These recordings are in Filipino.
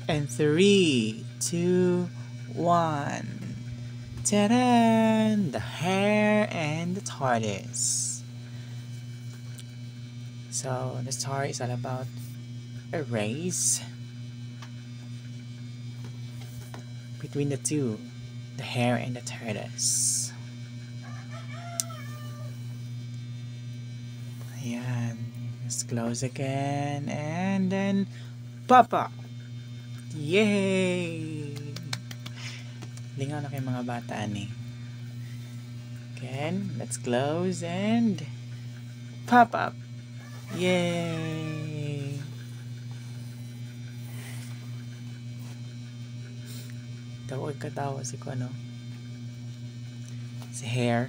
And 3, 2, 1. Ta-da! The hare and the tortoise. So the story is all about a race between the two, the hare and the tortoise. Ayan. Let's close again and then papa! Yay! Lingaw na kayo mga bata ni. Again, let's close and pop up. Yay! Tawag katawa si ko ano? Si hare.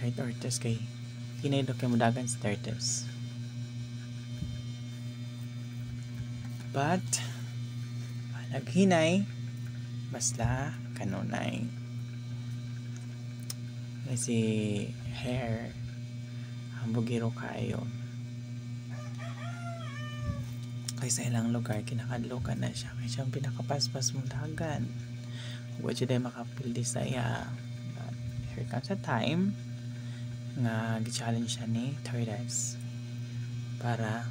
Kay tortoise kay hinay do kay mudagan si tortoise. But naghinay basta kanunay. Si hare hambugiro kayo. Kay sa ilang lugar kinakadlokan na siya. Kaya siyang pinakapaspas mong dagan. Huwag siya dahil makapildi sa iya. But here comes a time nga gi-challenge siya ni tortoise para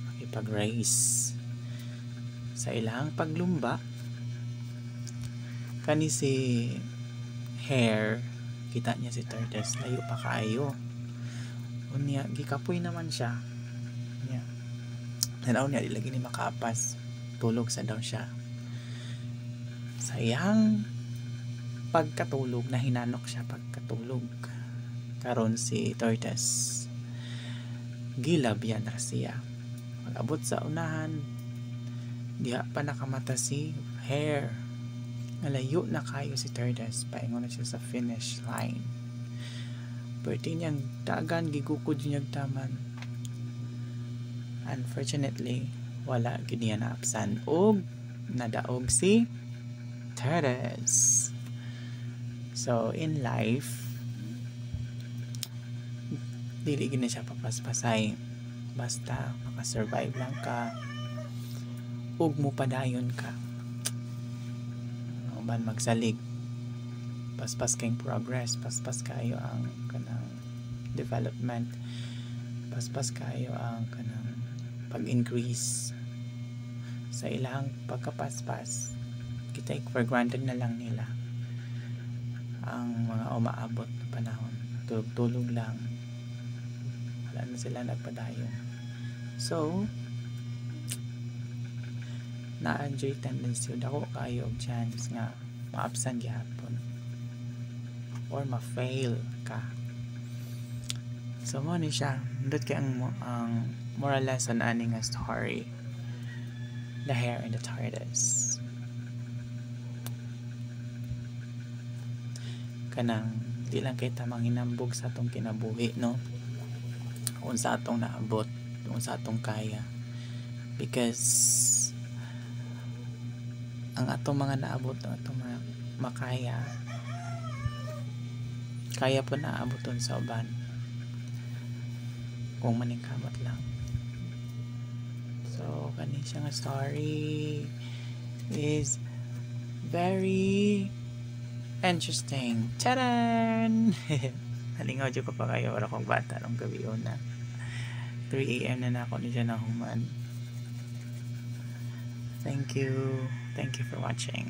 makipag-race sa ilang paglumba. Kani si hare kita niya si tortoise layo pa kaayo. Unya gikapoy naman siya. Unya tanaw niya dilagi ni makapas. Tulog sa daw siya. Sayang pagkatulog na hinanok siya pagkatulog. Karon si tortoise gilab yan ra siya. Pag-abot sa unahan diha pa nakamata si hare. Malayo na kayo si tortoise. Paingon na siya sa finish line. Pwede niyang dagan gigukod niyang taman. Unfortunately, wala giniya na apsan og nadaog si tortoise. So, in life, dili gina siya papaspasay. Basta makasurvive lang ka ug mo padayon ka. Man magsalig. Paspas kayong progress, paspas kayo ang kanang development, paspas kayo ang kanang pag-increase sa ilang pagkapaspas. Kita for granted na lang nila ang mga umaabot na panahon. Tulog-tulog lang. Wala na sila nagpadayon. So, na-enjoy tendency dako kayo og chance nga ma-absent gyapon or ma-fail ka. So mo ni siya ndot kay ang moral lesson ani nga story, the hare and the tortoise. Kanang di lang kita manghinambog sa atong kinabuhi, no? Kung sa atong naabot, kung sa atong kaya, because ang atong mga naabot, ang atong mga makaya, kaya po naaboton sa uban kung maningkamot lang. So kani siya nga story is very interesting. Tadan! Halingaw dyan ko pa kayo wala kong bata nung gabi na 3 AM na ako niya na human. Thank you for watching.